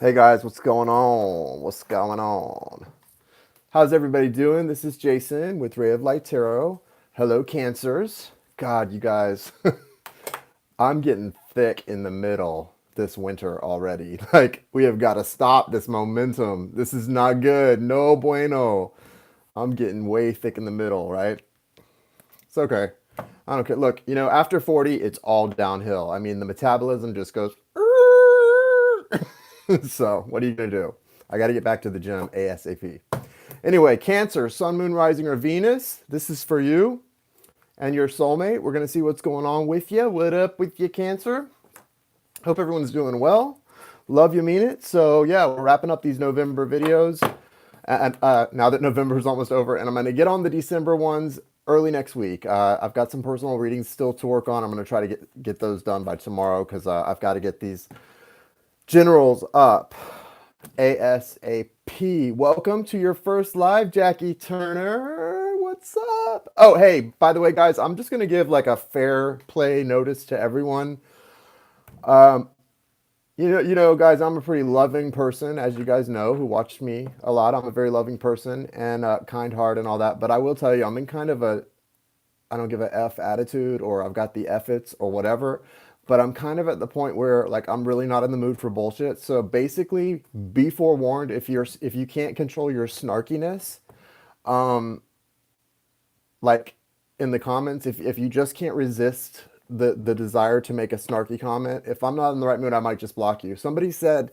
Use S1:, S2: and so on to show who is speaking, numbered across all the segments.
S1: Hey guys, what's going on? What's going on? How's everybody doing? This is Jason with Ray of Light Tarot. Hello, Cancers. God, you guys, I'm getting thick in the middle this winter already. Like, we have got to stop this momentum. This is not good. No bueno. I'm getting way thick in the middle, right? It's okay. I don't care. Look, after 40, it's all downhill. I mean, the metabolism just goes. So, what are you going to do? I got to get back to the gym ASAP. Anyway, Cancer, Sun, Moon, Rising, or Venus. This is for you and your soulmate. We're going to see what's going on with you. What up with you, Cancer? Hope everyone's doing well. Love you, mean it. So, yeah, we're wrapping up these November videos. And now that November is almost over, and I'm going to get on the December ones early next week. I've got some personal readings still to work on. I'm going to try to get those done by tomorrow because I've got to get these generals up ASAP. Welcome to your first live, Jackie Turner. What's up? Oh, hey, by the way, guys, I'm just going to give like a fair play notice to everyone. Guys, I'm a pretty loving person, as you guys know, who watched me a lot. I'm a very loving person and kind heart and all that. But I will tell you, I'm in kind of a I don't give a F attitude, or I've got the F-its or whatever. But I'm kind of at the point where like I'm really not in the mood for bullshit. So basically, be forewarned if you can't control your snarkiness, like in the comments, if you just can't resist the desire to make a snarky comment, if I'm not in the right mood, I might just block you. Somebody said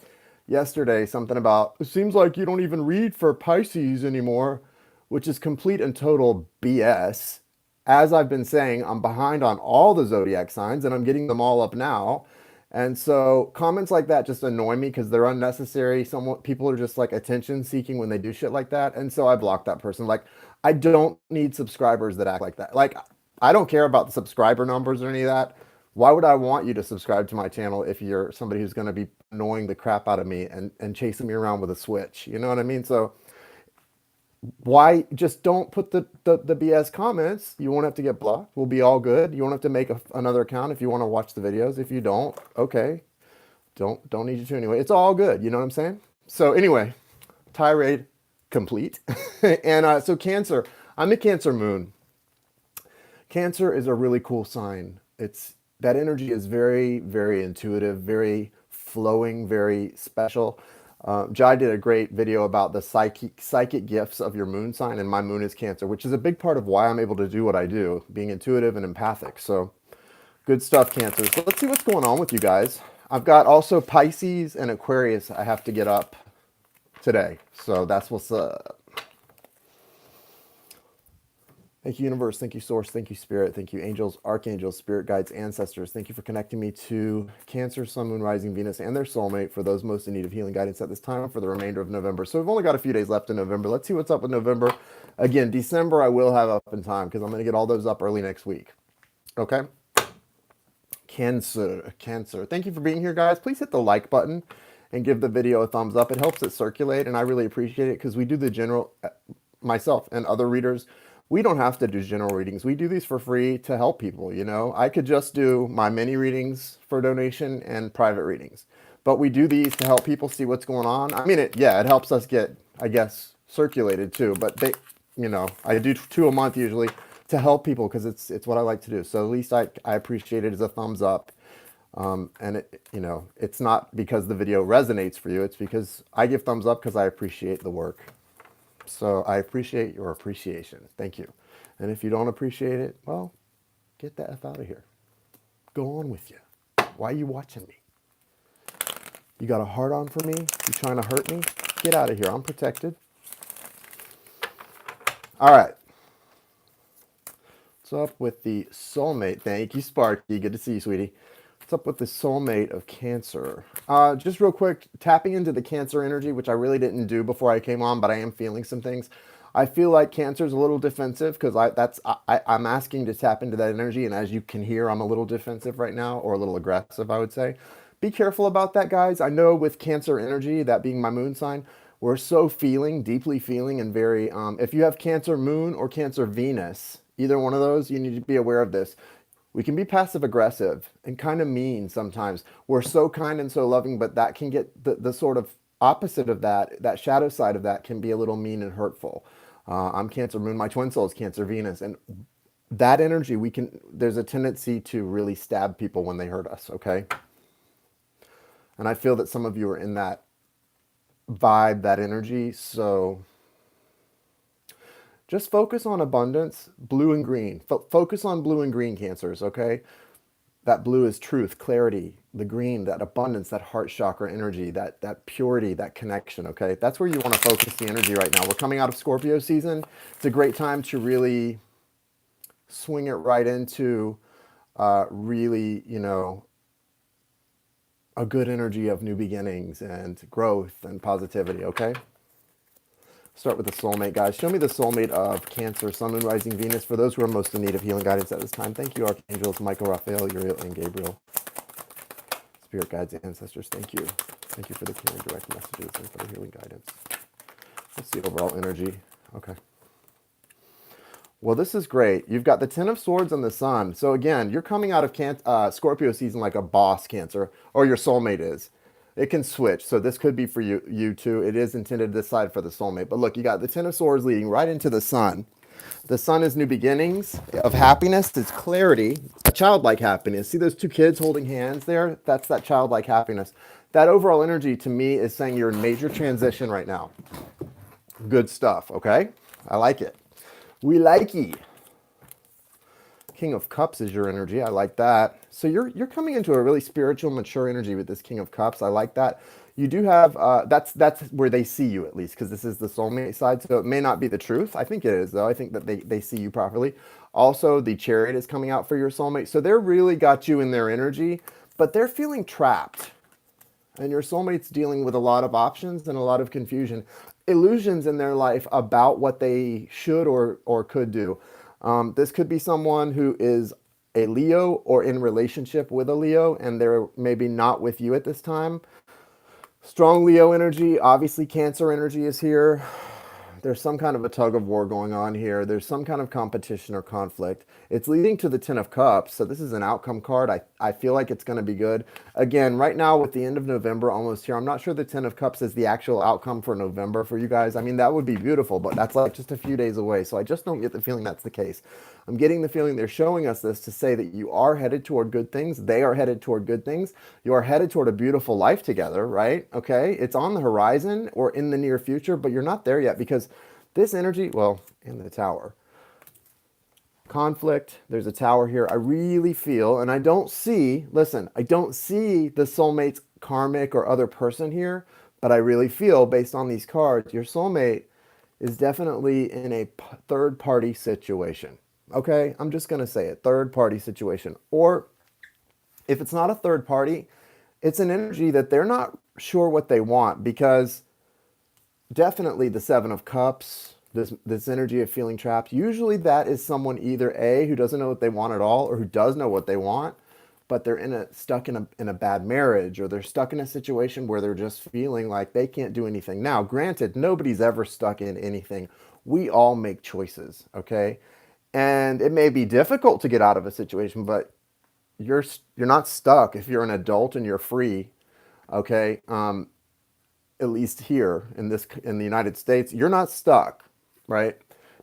S1: yesterday something about, it seems like you don't even read for Pisces anymore, which is complete and total BS. As I've been saying, I'm behind on all the zodiac signs and I'm getting them all up now. And so comments like that just annoy me because they're unnecessary. People are just like attention seeking when they do shit like that. And so I block that person. Like, I don't need subscribers that act like that. Like, I don't care about the subscriber numbers or any of that. Why would I want you to subscribe to my channel if you're somebody who's going to be annoying the crap out of me and chasing me around with a switch? You know what I mean? So why just don't put the BS comments? You won't have to get blocked. We'll be all good. You won't have to make another account if you want to watch the videos. If you don't, okay, don't need you to anyway. It's all good. You know what I'm saying? So anyway, tirade complete. And so Cancer, I'm a Cancer moon. Cancer is a really cool sign. It's that energy is very, very intuitive, very flowing, very special. Jai did a great video about the psychic gifts of your moon sign, and my moon is Cancer, which is a big part of why I'm able to do what I do, being intuitive and empathic. So good stuff, Cancer. So let's see what's going on with you guys. I've got also Pisces and Aquarius I have to get up today. So that's what's up. Thank you, universe. Thank you, source. Thank you, spirit. Thank you, angels, archangels, spirit guides, ancestors. Thank you for connecting me to Cancer, Sun, Moon, Rising, Venus, and their soulmate for those most in need of healing guidance at this time for the remainder of November. So we've only got a few days left in November. Let's see what's up with November. Again, December I will have up in time because I'm going to get all those up early next week. Okay? Cancer, Cancer. Thank you for being here, guys. Please hit the like button and give the video a thumbs up. It helps it circulate, and I really appreciate it because we do the general, myself and other readers, we don't have to do general readings. We do these for free to help people, you know. I could just do my mini readings for donation and private readings. But we do these to help people see what's going on. I mean, it helps us get, I guess, circulated too. But I do two a month usually to help people because it's what I like to do. So at least I appreciate it as a thumbs up. And it's not because the video resonates for you. It's because I give thumbs up because I appreciate the work. So I appreciate your appreciation. Thank you. And if you don't appreciate it, well, get the F out of here. Go on with you. Why are you watching me? You got a heart on for me? You trying to hurt me? Get out of here. I'm protected. All right. What's up with the soulmate? Thank you, Sparky. Good to see you, sweetie. What's up with the soulmate of Cancer? Just real quick, tapping into the Cancer energy, which I really didn't do before I came on, but I am feeling some things. I feel like Cancer's a little defensive because I'm asking to tap into that energy, and as you can hear, I'm a little defensive right now, or a little aggressive, I would say. Be careful about that, guys. I know with Cancer energy, that being my moon sign, we're so deeply feeling, and very, if you have Cancer moon or Cancer Venus, either one of those, you need to be aware of this. We can be passive aggressive and kind of mean sometimes. We're so kind and so loving, but that can get the sort of opposite of that, that shadow side of that can be a little mean and hurtful. I'm Cancer Moon, my twin soul is Cancer Venus, and that energy, there's a tendency to really stab people when they hurt us, okay? And I feel that some of you are in that vibe, that energy, so just focus on abundance, blue and green. Focus on blue and green, Cancers, okay? That blue is truth, clarity. The green, that abundance, that heart chakra energy, that purity, that connection, okay? That's where you want to focus the energy right now. We're coming out of Scorpio season. It's a great time to really swing it right into really, a good energy of new beginnings and growth and positivity, okay? Start with the soulmate, guys. Show me the soulmate of Cancer, Sun, Moon, Rising, Venus. For those who are most in need of healing guidance at this time, thank you, Archangels, Michael, Raphael, Uriel, and Gabriel. Spirit guides, ancestors, thank you. Thank you for the clear and direct messages and for the healing guidance. Let's see overall energy. Okay. Well, this is great. You've got the Ten of Swords and the Sun. So again, you're coming out of Scorpio season like a boss, Cancer, or your soulmate is. It can switch. So this could be for you too. It is intended this side for the soulmate. But look, you got the Ten of Swords leading right into the Sun. The Sun is new beginnings of happiness. It's clarity, a childlike happiness. See those two kids holding hands there? That's that childlike happiness. That overall energy to me is saying you're in major transition right now. Good stuff, okay? I like it. We like it. King of Cups is your energy. I like that. So you're coming into a really spiritual, mature energy with this King of Cups. I like that. You do have, that's where they see you at least, because this is the soulmate side. So it may not be the truth. I think it is, though. I think that they see you properly. Also, the Chariot is coming out for your soulmate. So they're really got you in their energy, but they're feeling trapped. And your soulmate's dealing with a lot of options and a lot of confusion, illusions in their life about what they should or could do. This could be someone who is a Leo or in relationship with a Leo, and they're maybe not with you at this time. Strong Leo energy, obviously Cancer energy is here. There's some kind of a tug of war going on here. There's some kind of competition or conflict. It's leading to the Ten of Cups. So this is an outcome card. I feel like it's going to be good. Again, right now with the end of November almost here, I'm not sure the Ten of Cups is the actual outcome for November for you guys. I mean, that would be beautiful, but that's like just a few days away. So I just don't get the feeling that's the case. I'm getting the feeling they're showing us this to say that you are headed toward good things. They are headed toward good things. You are headed toward a beautiful life together, right? Okay. It's on the horizon or in the near future, but you're not there yet because this energy, well, in the Tower. Conflict, there's a Tower here. I really feel, and I don't see, listen, I don't see the soulmate's karmic or other person here, but I really feel based on these cards, your soulmate is definitely in a third-party situation. Okay, I'm just going to say it, third-party situation. Or if it's not a third party, it's an energy that they're not sure what they want, because definitely the Seven of Cups, this energy of feeling trapped, usually that is someone either A, who doesn't know what they want at all, or who does know what they want, but they're stuck in a bad marriage, or they're stuck in a situation where they're just feeling like they can't do anything. Now, granted, nobody's ever stuck in anything. We all make choices, okay? And it may be difficult to get out of a situation, but you're not stuck if you're an adult and you're free, okay? At least here in the United States, you're not stuck, right?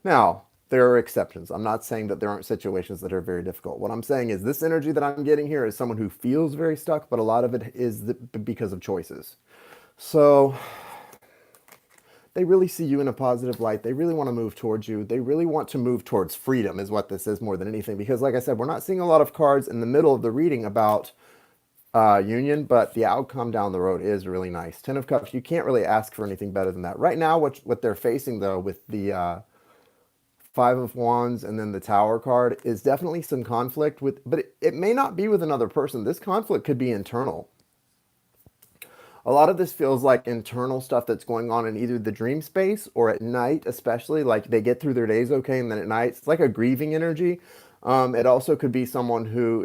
S1: Now, there are exceptions. I'm not saying that there aren't situations that are very difficult. What I'm saying is this energy that I'm getting here is someone who feels very stuck, but a lot of it is because of choices. So they really see you in a positive light. They really want to move towards you. They really want to move towards freedom is what this is more than anything. Because like I said, we're not seeing a lot of cards in the middle of the reading about union, but the outcome down the road is really nice. Ten of Cups, you can't really ask for anything better than that. Right now, what they're facing, though, with the Five of Wands and then the Tower card is definitely some conflict with, but it may not be with another person. This conflict could be internal. A lot of this feels like internal stuff that's going on in either the dream space or at night, especially like they get through their days okay, and then at night it's like a grieving energy. It also could be someone who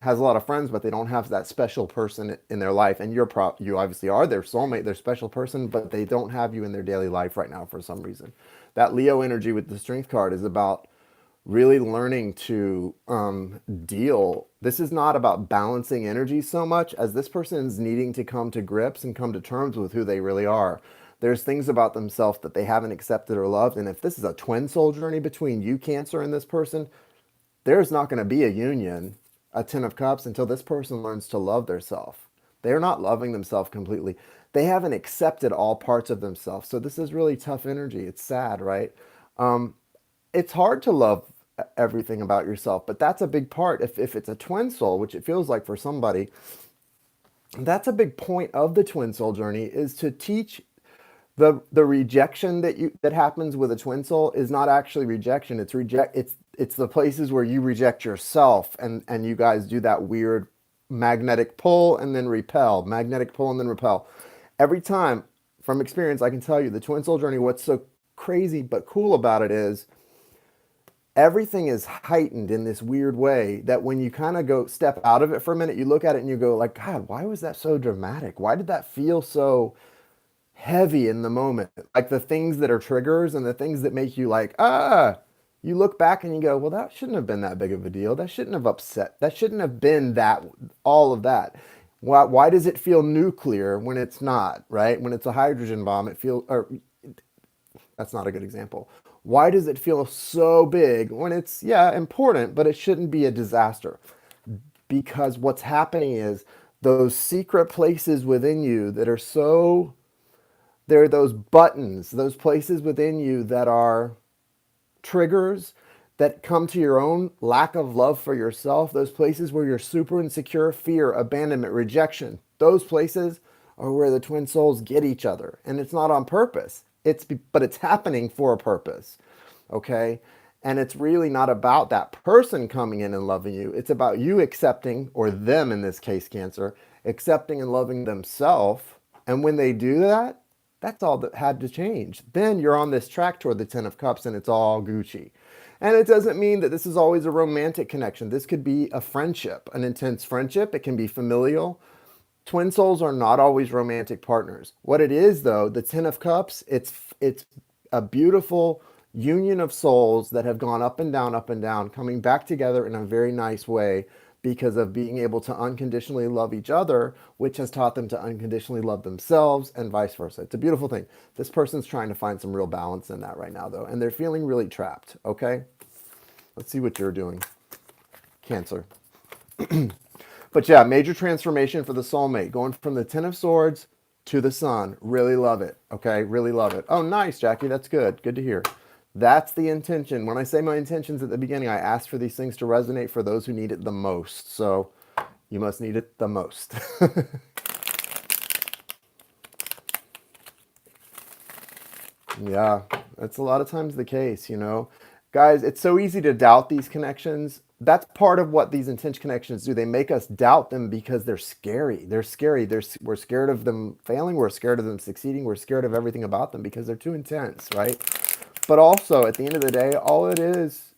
S1: has a lot of friends, but they don't have that special person in their life. And you obviously are their soulmate, their special person, but they don't have you in their daily life right now for some reason. That Leo energy with the Strength card is about really learning to deal. This is not about balancing energy so much as this person's needing to come to grips and come to terms with who they really are. There's things about themselves that they haven't accepted or loved. And if this is a twin soul journey between you, Cancer, and this person, there's not going to be a union, a Ten of Cups, until this person learns to love themselves. They're not loving themselves completely. They haven't accepted all parts of themselves. So this is really tough energy. It's sad, right? It's hard to love everything about yourself, but that's a big part. If it's a twin soul, which it feels like for somebody, that's a big point of the twin soul journey, is to teach the rejection that happens with a twin soul is not actually rejection. It's the places where you reject yourself, and you guys do that weird magnetic pull and then repel, magnetic pull and then repel. Every time, from experience, I can tell you the twin soul journey, what's so crazy but cool about it is everything is heightened in this weird way that when you kind of go step out of it for a minute, you look at it and you go like, God, why was that so dramatic? Why did that feel so heavy in the moment? Like the things that are triggers and the things that make you like, you look back and you go, well, that shouldn't have been that big of a deal. That shouldn't have upset. That shouldn't have been that, all of that. Why does it feel nuclear when it's not, right? When it's a hydrogen bomb, it feels, or that's not a good example. Why does it feel so big when it's, yeah, important, but it shouldn't be a disaster? Because what's happening is those secret places within you that are so, there are those buttons, those places within you that are triggers that come to your own lack of love for yourself, those places where you're super insecure, fear, abandonment, rejection, those places are where the twin souls get each other. And it's not on purpose. But it's happening for a purpose. Okay? And it's really not about that person coming in and loving you. It's about you accepting, or them in this case, Cancer, accepting and loving themselves. And when they do that, that's all that had to change. Then you're on this track toward the Ten of Cups and it's all Gucci. And it doesn't mean that this is always a romantic connection. This could be a friendship, an intense friendship. It can be familial. Twin souls are not always romantic partners. What it is, though, the Ten of Cups, it's a beautiful union of souls that have gone up and down, coming back together in a very nice way because of being able to unconditionally love each other, which has taught them to unconditionally love themselves and vice versa. It's a beautiful thing. This person's trying to find some real balance in that right now, though, and they're feeling really trapped, okay? Let's see what you're doing, Cancer. But yeah, major transformation for the soulmate, going from the Ten of Swords to the Sun. Really love it, okay? Really love it. Oh, nice, Jackie. That's good. Good to hear. That's the intention. When I say my intentions at the beginning, I ask for these things to resonate for those who need it the most. So you must need it the most. Yeah, that's a lot of times the case, you know. Guys, it's so easy to doubt these connections. That's part of what these intense connections do. They make us doubt them because they're scary. They're scary. We're scared of them failing. We're scared of them succeeding. We're scared of everything about them because they're too intense, right? But also, at the end of the day, all it is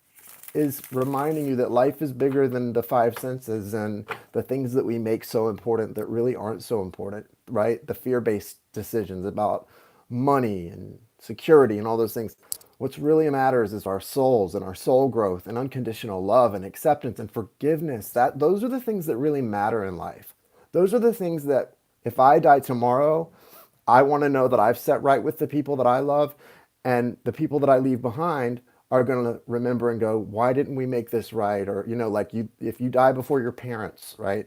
S1: reminding you that life is bigger than the five senses and the things that we make so important that really aren't so important, right? The fear-based decisions about money and security and all those things. What's really matters is our souls and our soul growth and unconditional love and acceptance and forgiveness. Those are the things that really matter in life. Those are the things that if I die tomorrow, I want to know that I've set right with the people that I love, and the people that I leave behind are going to remember and go, why didn't we make this right? Or, you know, like if you die before your parents, right?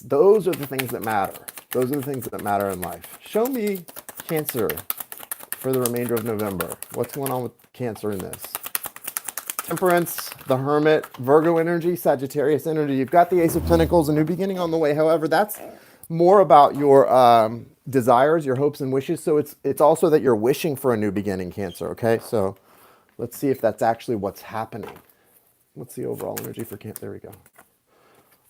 S1: Those are the things that matter. Those are the things that matter in life. Show me, Cancer, for the remainder of November. What's going on with Cancer in this? Temperance, the Hermit, Virgo energy, Sagittarius energy. You've got the Ace of Pentacles, a new beginning on the way. However, that's more about your desires, your hopes and wishes. So it's also that you're wishing for a new beginning, Cancer, okay? So let's see if that's actually what's happening. What's the overall energy for Cancer? There we go.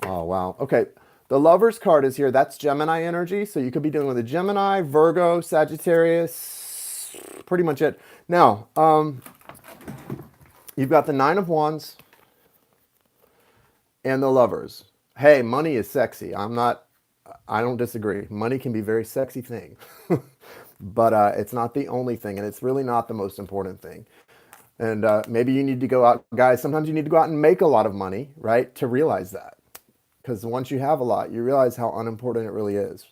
S1: Oh, wow. Okay. The Lover's card is here. That's Gemini energy. So you could be dealing with a Gemini, Virgo, Sagittarius, pretty much it. Now, you've got the Nine of Wands and the Lovers. Hey, money is sexy. I don't disagree. Money can be a very sexy thing, but it's not the only thing, and it's really not the most important thing. And maybe you need to go out, guys, sometimes you need to go out and make a lot of money, right, to realize that. Because once you have a lot, you realize how unimportant it really is.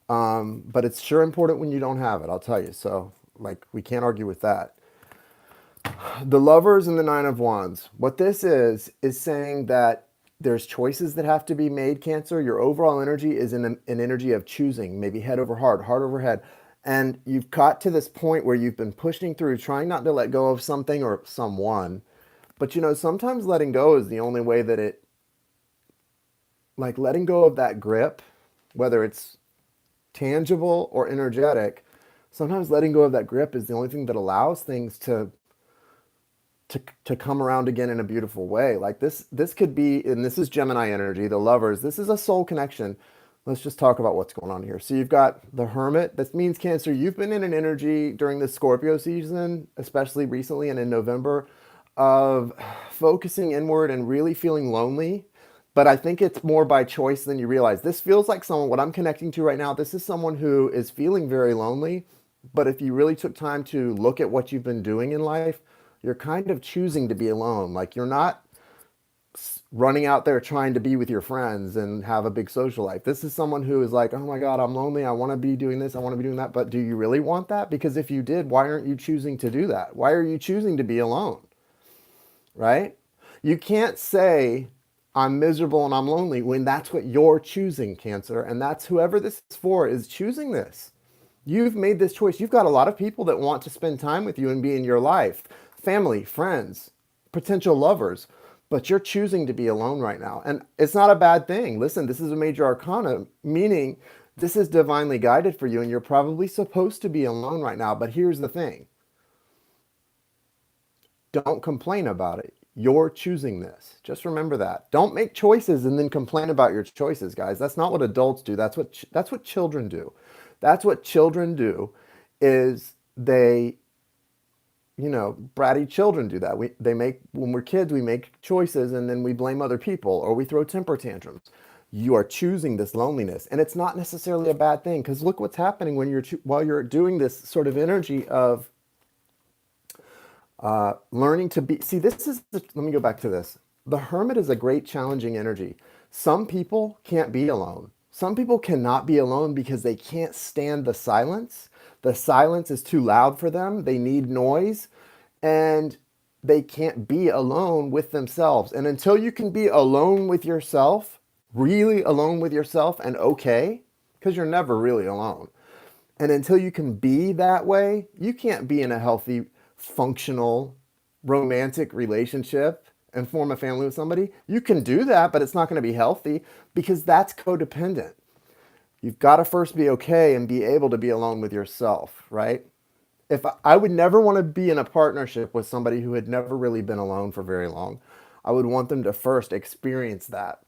S1: But it's sure important when you don't have it, I'll tell you. So, like, we can't argue with that. The Lovers and the Nine of Wands. What this is saying that there's choices that have to be made, Cancer. Your overall energy is an energy of choosing, maybe head over heart over head. And you've got to this point where you've been pushing through, trying not to let go of something or someone. But you know, sometimes letting go is the only way that like letting go of that grip, whether it's tangible or energetic, sometimes letting go of that grip is the only thing that allows things to come around again in a beautiful way. Like this could be, and this is Gemini energy, the Lovers. This is a soul connection. Let's just talk about what's going on here. So you've got the Hermit. This means, Cancer, you've been in an energy during the Scorpio season, especially recently and in November, of focusing inward and really feeling lonely. But I think it's more by choice than you realize. This feels like someone, what I'm connecting to right now, this is someone who is feeling very lonely. But if you really took time to look at what you've been doing in life, you're kind of choosing to be alone. Like you're not running out there trying to be with your friends and have a big social life. This is someone who is like, oh my God, I'm lonely. I want to be doing this. I want to be doing that. But do you really want that? Because if you did, why aren't you choosing to do that? Why are you choosing to be alone? Right? You can't say, I'm miserable and I'm lonely when that's what you're choosing, Cancer. And that's whoever this is for is choosing this. You've made this choice. You've got a lot of people that want to spend time with you and be in your life, family, friends, potential lovers, but you're choosing to be alone right now. And it's not a bad thing. Listen, this is a major arcana, meaning this is divinely guided for you and you're probably supposed to be alone right now. But here's the thing. Don't complain about it. You're choosing this. Just remember that. Don't make choices and then complain about your choices, guys. That's not what adults do. That's what children do. That's what children do is they, you know, bratty children do that. They make, when we're kids, we make choices and then we blame other people or we throw temper tantrums. You are choosing this loneliness and it's not necessarily a bad thing because look what's happening when while you're doing this sort of energy of learning to be, see, let me go back to this. The Hermit is a great challenging energy. Some people can't be alone. Some people cannot be alone because they can't stand the silence. The silence is too loud for them. They need noise and they can't be alone with themselves. And until you can be alone with yourself, really alone with yourself and okay, because you're never really alone. And until you can be that way, you can't be in a healthy, functional, romantic relationship and form a family with somebody. You can do that, but it's not going to be healthy because that's codependent. You've got to first be okay and be able to be alone with yourself, right? If I would never want to be in a partnership with somebody who had never really been alone for very long, I would want them to first experience that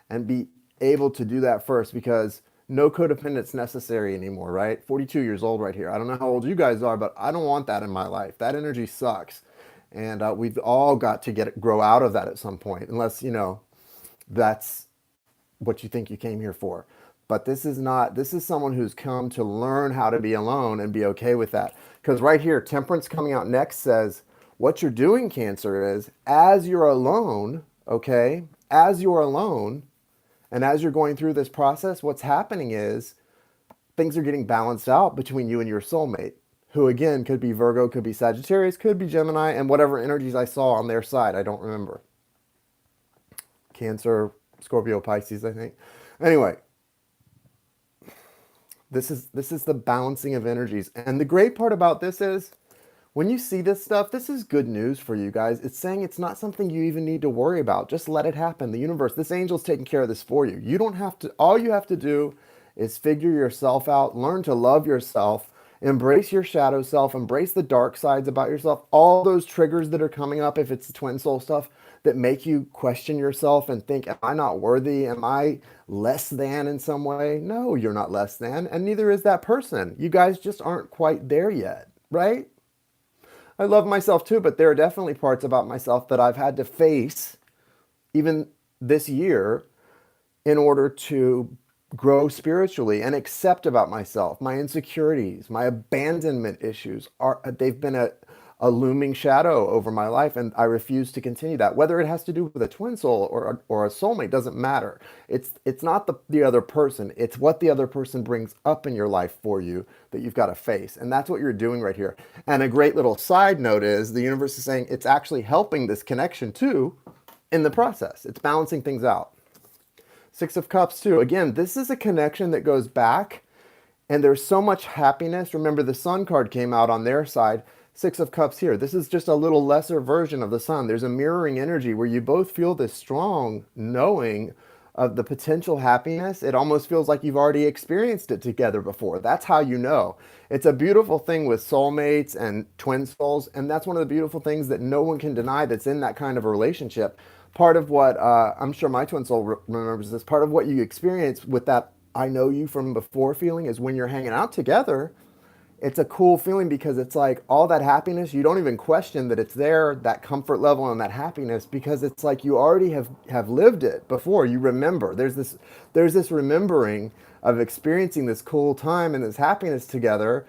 S1: and be able to do that first because no codependence necessary anymore, right? 42 years old right here. I don't know how old you guys are, but I don't want that in my life. That energy sucks. And we've all got to grow out of that at some point, unless, you know, that's what you think you came here for. But this is not, this is someone who's come to learn how to be alone and be okay with that. Because right here, Temperance coming out next says, what you're doing, Cancer, is as you're alone, okay, as you're alone, and as you're going through this process, what's happening is things are getting balanced out between you and your soulmate, who again could be Virgo, could be Sagittarius, could be Gemini, and whatever energies I saw on their side. I don't remember. Cancer, Scorpio, Pisces, I think. Anyway, this is the balancing of energies. And the great part about this is when you see this stuff, this is good news for you guys. It's saying it's not something you even need to worry about. Just let it happen. The universe, this angel's taking care of this for you. You don't have to, all you have to do is figure yourself out, learn to love yourself, embrace your shadow self, embrace the dark sides about yourself, all those triggers that are coming up, if it's the twin soul stuff, that make you question yourself and think, am I not worthy? Am I less than in some way? No, you're not less than, and neither is that person. You guys just aren't quite there yet, right? I love myself too, but there are definitely parts about myself that I've had to face even this year in order to grow spiritually and accept about myself. My insecurities, my abandonment issues they've been a looming shadow over my life, and I refuse to continue that. Whether it has to do with a twin soul or a soulmate doesn't matter. It's not the other person. It's what the other person brings up in your life for you that you've got to face. And that's what you're doing right here. And a great little side note is the universe is saying it's actually helping this connection too in the process. It's balancing things out. Six of Cups too. Again, this is a connection that goes back, and there's so much happiness. Remember, the Sun card came out on their side. Six of Cups here. This is just a little lesser version of the Sun. There's a mirroring energy where you both feel this strong knowing of the potential happiness. It almost feels like you've already experienced it together before. That's how you know. It's a beautiful thing with soulmates and twin souls, and that's one of the beautiful things that no one can deny that's in that kind of a relationship. Part of what, I'm sure my twin soul remembers this, part of what you experience with that I know you from before feeling is when you're hanging out together, it's a cool feeling because it's like all that happiness, you don't even question that it's there, that comfort level and that happiness, because it's like you already have lived it before. You remember. There's this remembering of experiencing this cool time and this happiness together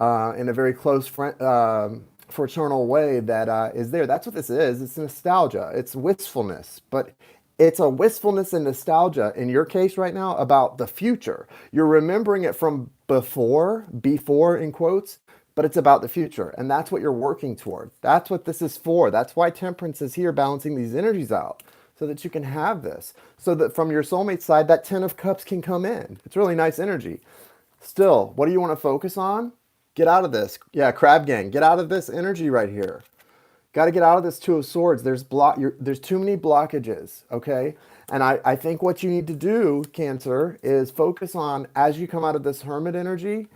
S1: in a very close fraternal way that is there. That's what this is. It's nostalgia. It's wistfulness, but it's a wistfulness and nostalgia in your case right now about the future. You're remembering it from before in quotes, but it's about the future. And that's what you're working toward. That's what this is for. That's why Temperance is here balancing these energies out so that you can have this. So that from your soulmate side, that 10 of Cups can come in. It's really nice energy. Still, what do you want to focus on? Get out of this. Yeah, Crab Gang, get out of this energy right here. Got to get out of this Two of Swords. There's too many blockages, okay? And I think what you need to do, Cancer, is focus on, as you come out of this Hermit energy,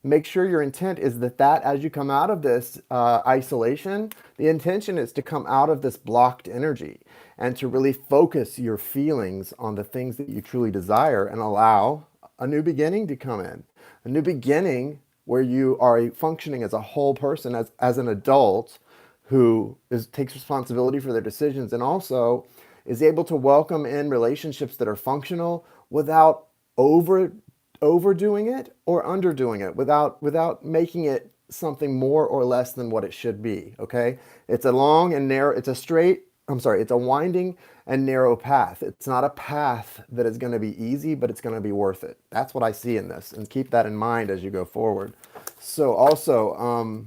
S1: make sure your intent is that as you come out of this isolation, the intention is to come out of this blocked energy and to really focus your feelings on the things that you truly desire and allow a new beginning to come in. A new beginning where you are functioning as a whole person, as an adult, who takes responsibility for their decisions and also is able to welcome in relationships that are functional without overdoing it or underdoing it, without making it something more or less than what it should be. Okay, it's a long and narrow. It's a winding and narrow path. It's not a path that is going to be easy, but it's going to be worth it. That's what I see in this, and keep that in mind as you go forward. So also,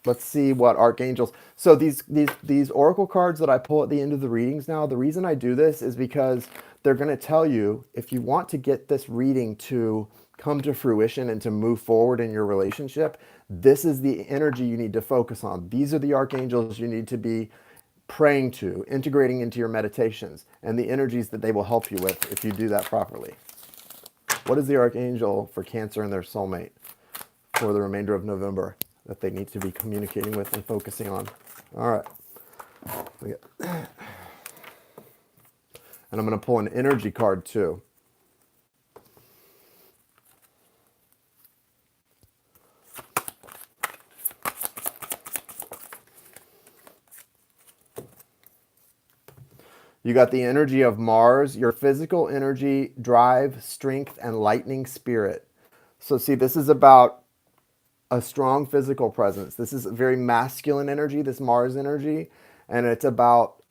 S1: let's see what archangels. So these oracle cards that I pull at the end of the readings now, the reason I do this is because they're going to tell you if you want to get this reading to come to fruition and to move forward in your relationship, this is the energy you need to focus on. These are the archangels you need to be praying to, integrating into your meditations, and the energies that they will help you with if you do that properly. What is the archangel for Cancer and their soulmate for the remainder of November that they need to be communicating with and focusing on? All right. And I'm going to pull an energy card too. You got the energy of Mars, your physical energy, drive, strength, and lightning spirit. So see, this is about a strong physical presence. This is a very masculine energy, this Mars energy, and it's about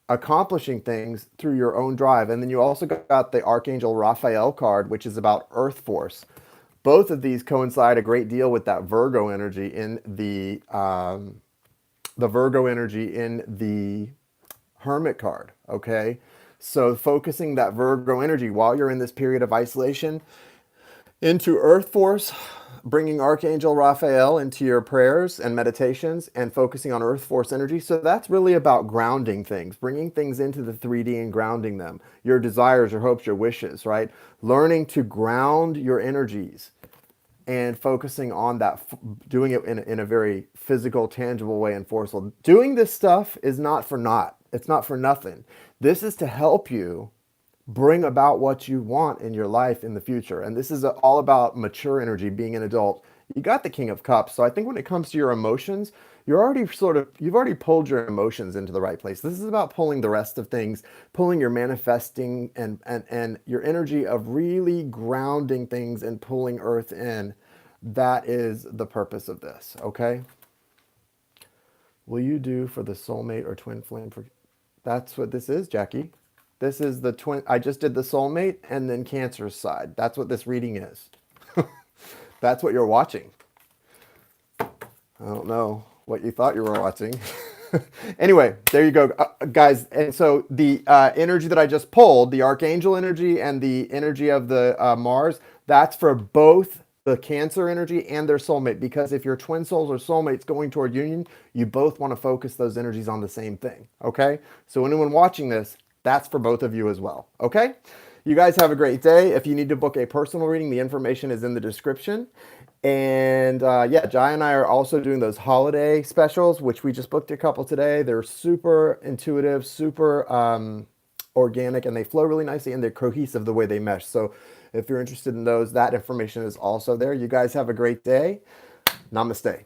S1: accomplishing things through your own drive. And then you also got the Archangel Raphael card, which is about earth force. Both of these coincide a great deal with that Virgo energy in the Hermit card, okay? So focusing that Virgo energy while you're in this period of isolation into earth force, bringing Archangel Raphael into your prayers and meditations and focusing on earth force energy. So that's really about grounding things, bringing things into the 3D and grounding them. Your desires, your hopes, your wishes, right? Learning to ground your energies and focusing on that, doing it in a very physical, tangible way and forceful. Doing this stuff is not for naught. It's not for nothing. This is to help you bring about what you want in your life in the future. And this is all about mature energy, being an adult. You got the King of Cups. So I think when it comes to your emotions, you've already pulled your emotions into the right place. This is about pulling the rest of things, pulling your manifesting and your energy of really grounding things and pulling earth in. That is the purpose of this, okay? Will you do for the soulmate or twin flame? For that's what this is, Jackie. This is the twin. I just did the soulmate and then Cancer's side. That's what this reading is. That's what you're watching. I don't know what you thought you were watching. Anyway, there you go, guys. And so the energy that I just pulled, the Archangel energy and the energy of the Mars, that's for both the Cancer energy and their soulmate. Because if your twin souls or soulmates going toward union, you both want to focus those energies on the same thing. Okay? So anyone watching this, that's for both of you as well. Okay? You guys have a great day. If you need to book a personal reading, the information is in the description. And yeah, Jai and I are also doing those holiday specials, which we just booked a couple today. They're super intuitive, super organic, and they flow really nicely, and they're cohesive the way they mesh. So if you're interested in those, that information is also there. You guys have a great day. Namaste.